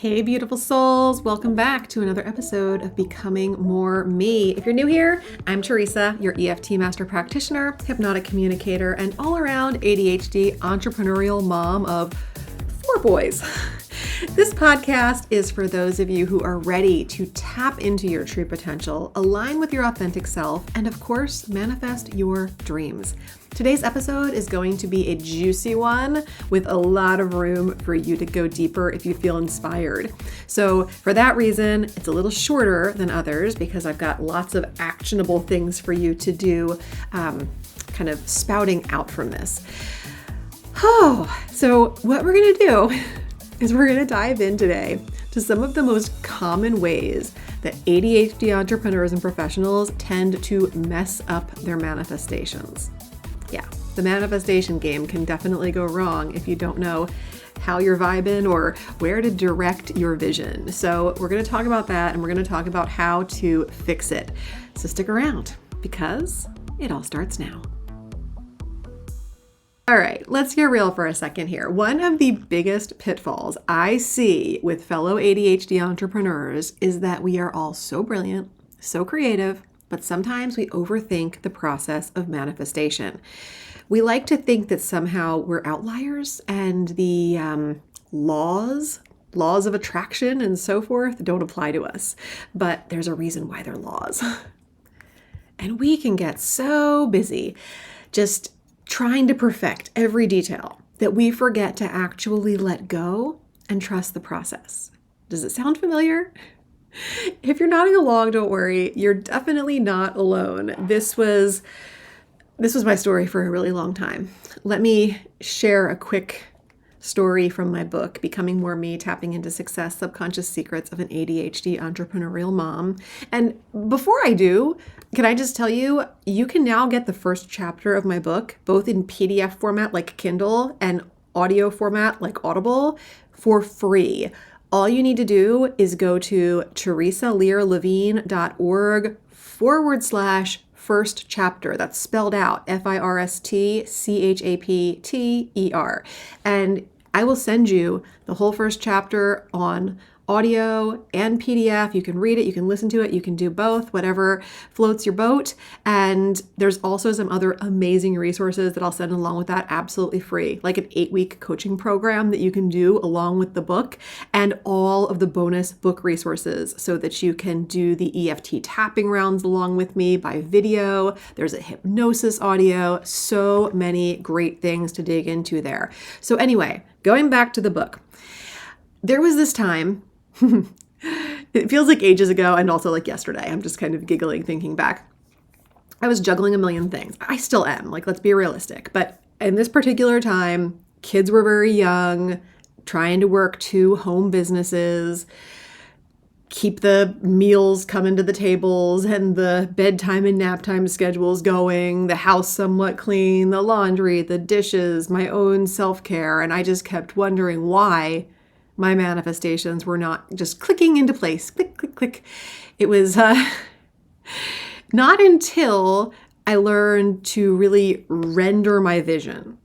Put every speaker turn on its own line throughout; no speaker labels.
Hey, beautiful souls. Welcome back to another episode of Becoming More Me. If you're new here, I'm Teresa, your EFT master practitioner, hypnotic communicator, and all-around ADHD entrepreneurial mom of 4 boys. This podcast is for those of you who are ready to tap into your true potential, align with your authentic self, and of course, manifest your dreams. Today's episode is going to be a juicy one with a lot of room for you to go deeper if you feel inspired. So for that reason, it's a little shorter than others because I've got lots of actionable things for you to do, kind of spouting out from this. So what we're going to do is we're going to dive in today to some of the most common ways that ADHD entrepreneurs and professionals tend to mess up their manifestations. Yeah, the manifestation game can definitely go wrong if you don't know how you're vibing or where to direct your vision. So we're going to talk about that, and we're going to talk about how to fix it. So stick around because it all starts now. All right, let's get real for a second here. One of the biggest pitfalls I see with fellow ADHD entrepreneurs is that we are all so brilliant, so creative, but sometimes we overthink the process of manifestation. We like to think that somehow we're outliers and the laws of attraction and so forth don't apply to us. But there's a reason why they're laws. And we can get so busy just trying to perfect every detail that we forget to actually let go and trust the process. Does it sound familiar? If you're nodding along, don't worry. You're definitely not alone. This was my story for a really long time. Let me share a quick story from my book, Becoming More Me, Tapping into Success, Subconscious Secrets of an ADHD Entrepreneurial Mom. And before I do, can I just tell you, you can now get the first chapter of my book, both in PDF format like Kindle and audio format like Audible, for free. All you need to do is go to teresalearlevine.org/first chapter. That's spelled out FIRSTCHAPTER. And I will send you the whole first chapter on audio and PDF. You can read it, you can listen to it, you can do both, whatever floats your boat. And there's also some other amazing resources that I'll send along with that absolutely free, like an 8-week coaching program that you can do along with the book, and all of the bonus book resources so that you can do the EFT tapping rounds along with me by video. There's a hypnosis audio, so many great things to dig into there. So anyway, going back to the book, there was this time, it feels like ages ago and also like yesterday. I'm just kind of giggling thinking back. I was juggling a million things. I still am, like, let's be realistic. But in this particular time, kids were very young, trying to work 2 home businesses, keep the meals coming to the tables and the bedtime and nap time schedules going, the house somewhat clean, the laundry, the dishes, my own self-care. And I just kept wondering why my manifestations were not just clicking into place. Click, click, click. It was not until I learned to really render my vision,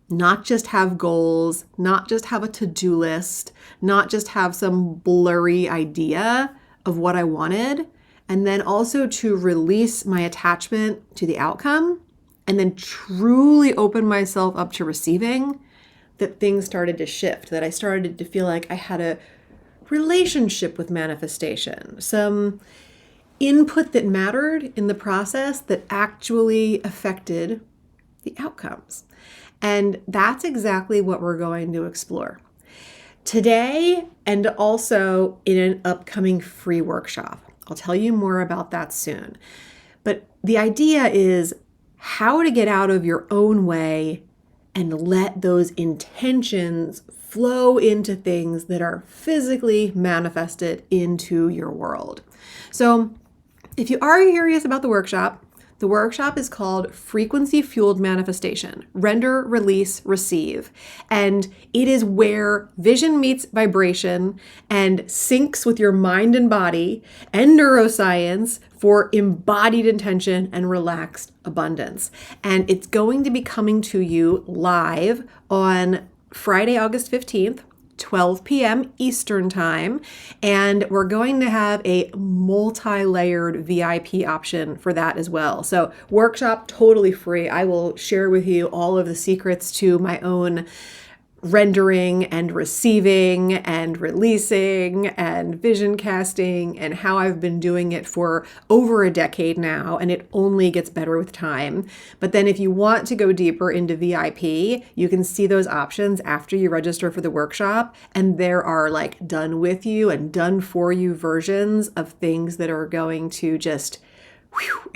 not just have goals, not just have a to-do list, not just have some blurry idea of what I wanted, and then also to release my attachment to the outcome, and then truly open myself up to receiving, that things started to shift, that I started to feel like I had a relationship with manifestation, some input that mattered in the process that actually affected the outcomes. And that's exactly what we're going to explore today, and also in an upcoming free workshop. I'll tell you more about that soon. But the idea is how to get out of your own way and let those intentions flow into things that are physically manifested into your world. So if you are curious about the workshop is called Frequency Fueled Manifestation, Render, Release, Receive. And it is where vision meets vibration and syncs with your mind and body and neuroscience for embodied intention and relaxed abundance. And it's going to be coming to you live on Friday, August 15th, 12 p.m. Eastern Time. And we're going to have a multi-layered VIP option for that as well. So workshop totally free. I will share with you all of the secrets to my own rendering and receiving and releasing and vision casting and how I've been doing it for over a decade now, and it only gets better with time. But then if you want to go deeper into VIP, you can see those options after you register for the workshop, and there are like done with you and done for you versions of things that are going to just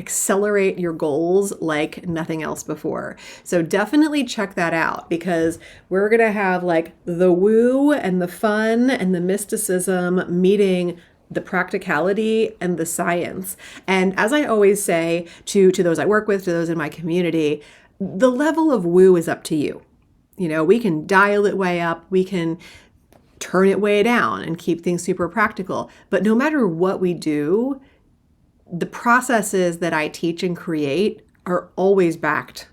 accelerate your goals like nothing else before. So definitely check that out, because we're going to have like the woo and the fun and the mysticism meeting the practicality and the science. And as I always say to those I work with, to those in my community, the level of woo is up to you. You know, we can dial it way up, we can turn it way down and keep things super practical. But no matter what we do, the processes that I teach and create are always backed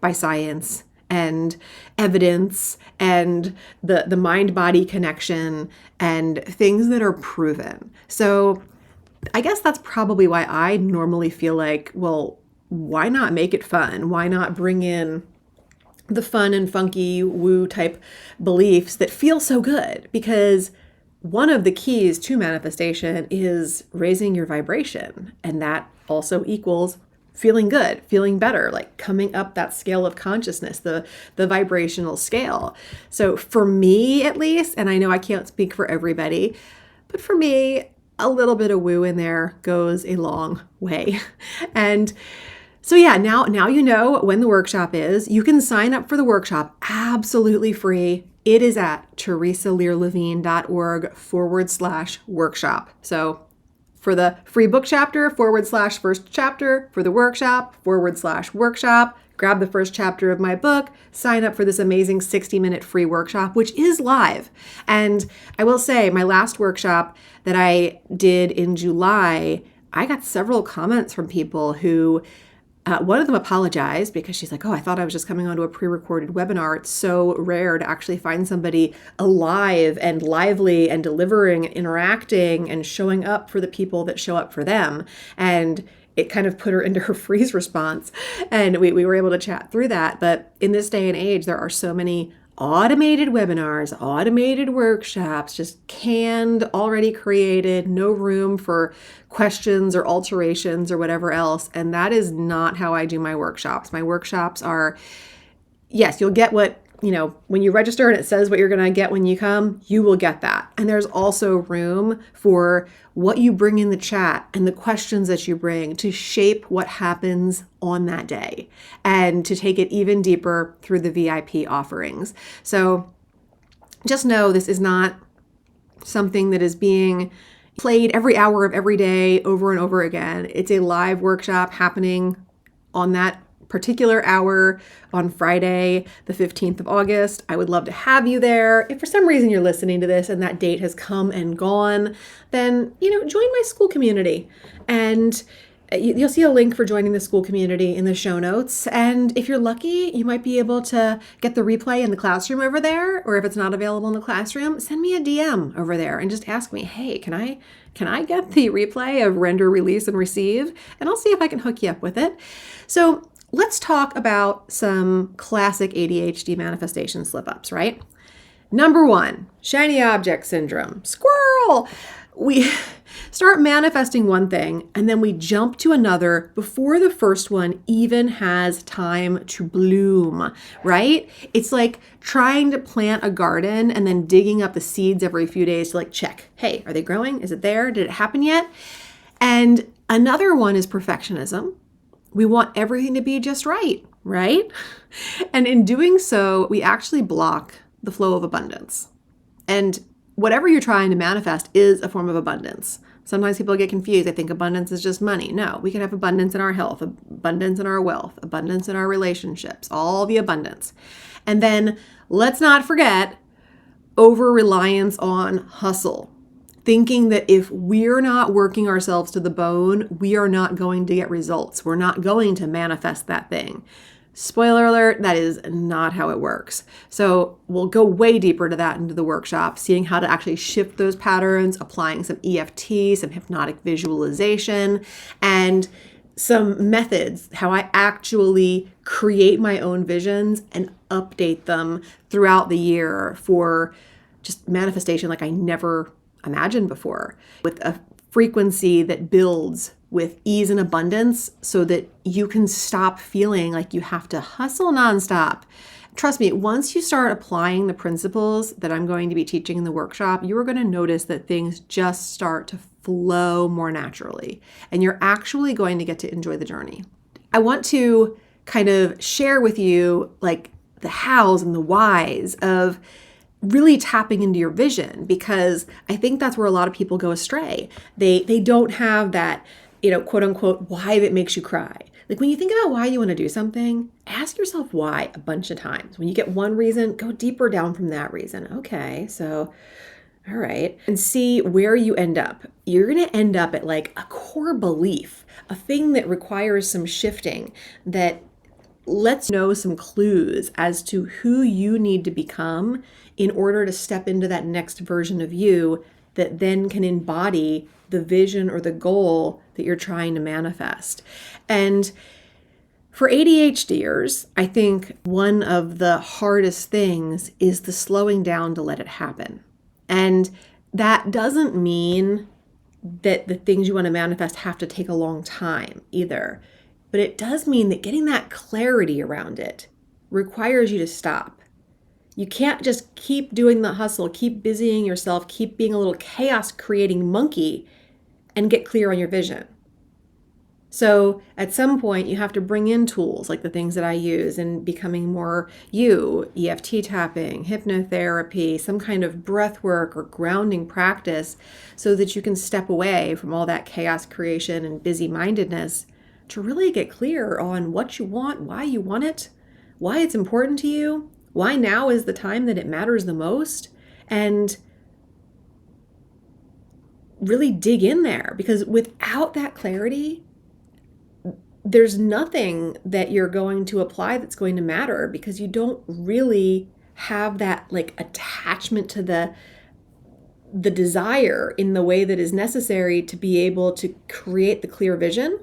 by science and evidence and the mind-body connection and things that are proven. So I guess that's probably why I normally feel like, well, why not make it fun? Why not bring in the fun and funky woo type beliefs that feel so good? Because one of the keys to manifestation is raising your vibration, and that also equals feeling good, feeling better, like coming up that scale of consciousness, the vibrational scale. So for me, at least, and I know I can't speak for everybody, but for me, a little bit of woo in there goes a long way. And so yeah, now you know when the workshop is. You can sign up for the workshop absolutely free. It is at teresalearlevine.org/workshop. So for the free book chapter, /first chapter, for the workshop, /workshop, grab the first chapter of my book, sign up for this amazing 60-minute free workshop, which is live. And I will say, my last workshop that I did in July, I got several comments from people who one of them apologized because she's like, oh, I thought I was just coming onto a pre-recorded webinar. It's so rare to actually find somebody alive and lively and delivering, interacting, and showing up for the people that show up for them. And it kind of put her into her freeze response. And we were able to chat through that. But in this day and age, there are so many automated webinars, automated workshops, just canned, already created, no room for questions or alterations or whatever else. And that is not how I do my workshops. My workshops are, yes, you'll get what, you know, when you register and it says what you're going to get when you come, you will get that. And there's also room for what you bring in the chat and the questions that you bring to shape what happens on that day and to take it even deeper through the VIP offerings. So just know this is not something that is being played every hour of every day over and over again. It's a live workshop happening on that particular hour on Friday, the 15th of August. I would love to have you there. If for some reason you're listening to this and that date has come and gone, then, you know, join my school community. And you'll see a link for joining the school community in the show notes. And if you're lucky, you might be able to get the replay in the classroom over there. Or if it's not available in the classroom, send me a DM over there and just ask me, hey, can I get the replay of render, release, and receive? And I'll see if I can hook you up with it. So let's talk about some classic ADHD manifestation slip-ups, right? Number 1, shiny object syndrome. Squirrel! We start manifesting one thing and then we jump to another before the first one even has time to bloom, right? It's like trying to plant a garden and then digging up the seeds every few days to like check, hey, are they growing? Is it there? Did it happen yet? And another one is perfectionism. We want everything to be just right, right? And in doing so, we actually block the flow of abundance. And whatever you're trying to manifest is a form of abundance. Sometimes people get confused. They think abundance is just money. No, we can have abundance in our health, abundance in our wealth, abundance in our relationships, all the abundance. And then let's not forget over-reliance on hustle. Thinking that if we're not working ourselves to the bone, we are not going to get results. We're not going to manifest that thing. Spoiler alert, that is not how it works. So we'll go way deeper to that into the workshop, seeing how to actually shift those patterns, applying some EFT, some hypnotic visualization, and some methods, how I actually create my own visions and update them throughout the year for just manifestation like I never imagined before, with a frequency that builds with ease and abundance so that you can stop feeling like you have to hustle nonstop. Trust me, once you start applying the principles that I'm going to be teaching in the workshop, you are going to notice that things just start to flow more naturally, and you're actually going to get to enjoy the journey. I want to kind of share with you like the hows and the whys of really tapping into your vision, because I think that's where a lot of people go astray. They don't have that, quote unquote, why that makes you cry. Like when you think about why you want to do something, ask yourself why a bunch of times. When you get one reason, go deeper down from that reason. Okay, so all right, and see where you end up. You're going to end up at like a core belief, a thing that requires some shifting, that lets you know some clues as to who you need to become in order to step into that next version of you that then can embody the vision or the goal that you're trying to manifest. And for ADHDers, I think one of the hardest things is the slowing down to let it happen. And that doesn't mean that the things you want to manifest have to take a long time either. But it does mean that getting that clarity around it requires you to stop. You can't just keep doing the hustle, keep busying yourself, keep being a little chaos creating monkey and get clear on your vision. So at some point you have to bring in tools like the things that I use in becoming more you, EFT tapping, hypnotherapy, some kind of breath work or grounding practice, so that you can step away from all that chaos creation and busy-mindedness to really get clear on what you want, why you want it, why it's important to you, why now is the time that it matters the most, and really dig in there. Because without that clarity, there's nothing that you're going to apply that's going to matter, because you don't really have that like attachment to the desire in the way that is necessary to be able to create the clear vision.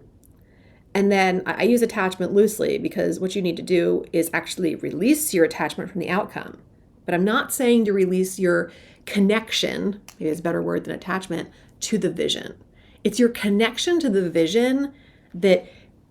And then I use attachment loosely, because what you need to do is actually release your attachment from the outcome. But I'm not saying to release your connection, maybe it's a better word than attachment, to the vision. It's your connection to the vision that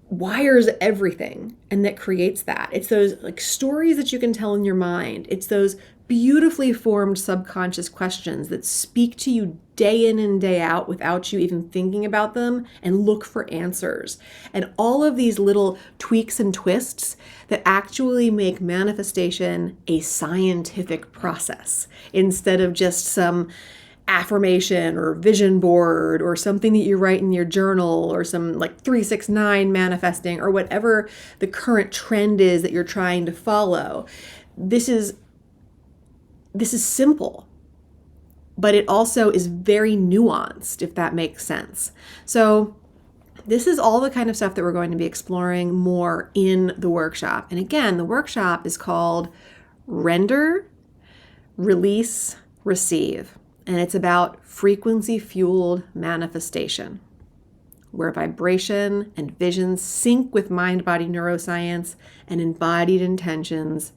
wires everything and that creates that. It's those like stories that you can tell in your mind. It's those beautifully formed subconscious questions that speak to you day in and day out without you even thinking about them, and look for answers. And all of these little tweaks and twists that actually make manifestation a scientific process instead of just some affirmation or vision board or something that you write in your journal, or some like 369 manifesting, or whatever the current trend is that you're trying to follow. This is simple, but it also is very nuanced, if that makes sense. So this is all the kind of stuff that we're going to be exploring more in the workshop. And again, the workshop is called Render, Release, Receive. And it's about frequency-fueled manifestation, where vibration and vision sync with mind-body neuroscience, and embodied intentions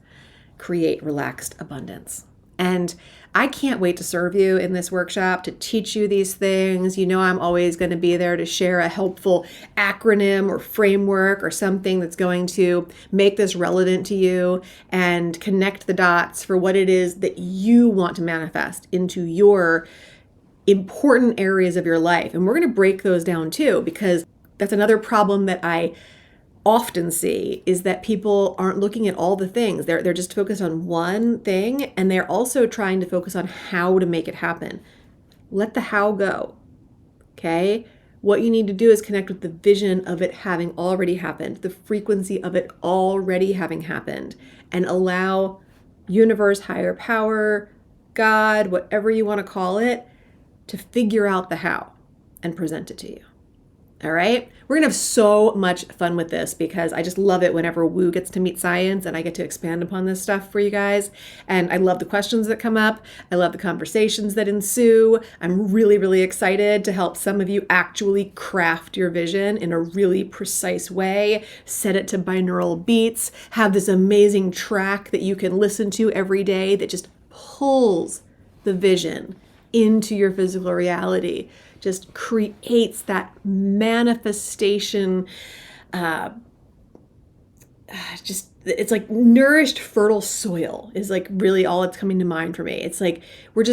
create relaxed abundance. And I can't wait to serve you in this workshop, to teach you these things. You know, I'm always going to be there to share a helpful acronym or framework or something that's going to make this relevant to you and connect the dots for what it is that you want to manifest into your important areas of your life. And we're going to break those down too, because that's another problem that I often see, is that people aren't looking at all the things. They're just focused on one thing, and they're also trying to focus on how to make it happen. Let the how go, okay? What you need to do is connect with the vision of it having already happened, the frequency of it already having happened, and allow universe, higher power, God, whatever you want to call it, to figure out the how and present it to you. All right. We're going to have so much fun with this because I just love it whenever Woo gets to meet science and I get to expand upon this stuff for you guys. And I love the questions that come up. I love the conversations that ensue. I'm really, really excited to help some of you actually craft your vision in a really precise way, set it to binaural beats, have this amazing track that you can listen to every day that just pulls the vision into your physical reality, just creates that manifestation. Just it's like nourished fertile soil is like really all that's coming to mind for me. It's like we're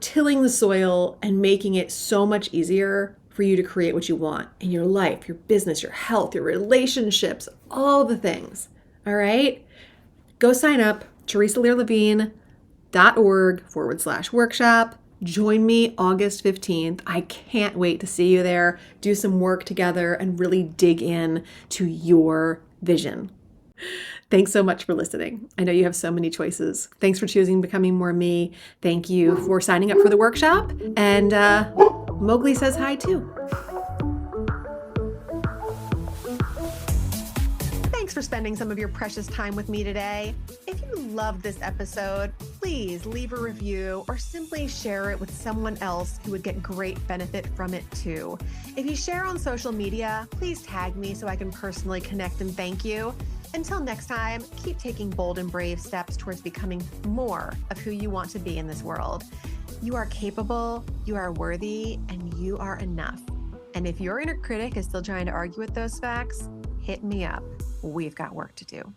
tilling the soil and making it so much easier for you to create what you want in your life, your business, your health, your relationships, all the things. All right, go sign up, teresalearlevine.org/workshop. Join me August 15th. I can't wait to see you there, do some work together, and really dig in to your vision. Thanks so much for listening. I know you have so many choices. Thanks for choosing Becoming More Me. Thank you for signing up for the workshop. And Mowgli says hi too. Thanks for spending some of your precious time with me today. If you loved this episode, please leave a review or simply share it with someone else who would get great benefit from it too. If you share on social media, please tag me so I can personally connect and thank you. Until next time, keep taking bold and brave steps towards becoming more of who you want to be in this world. You are capable, you are worthy, and you are enough. And if your inner critic is still trying to argue with those facts, hit me up. We've got work to do.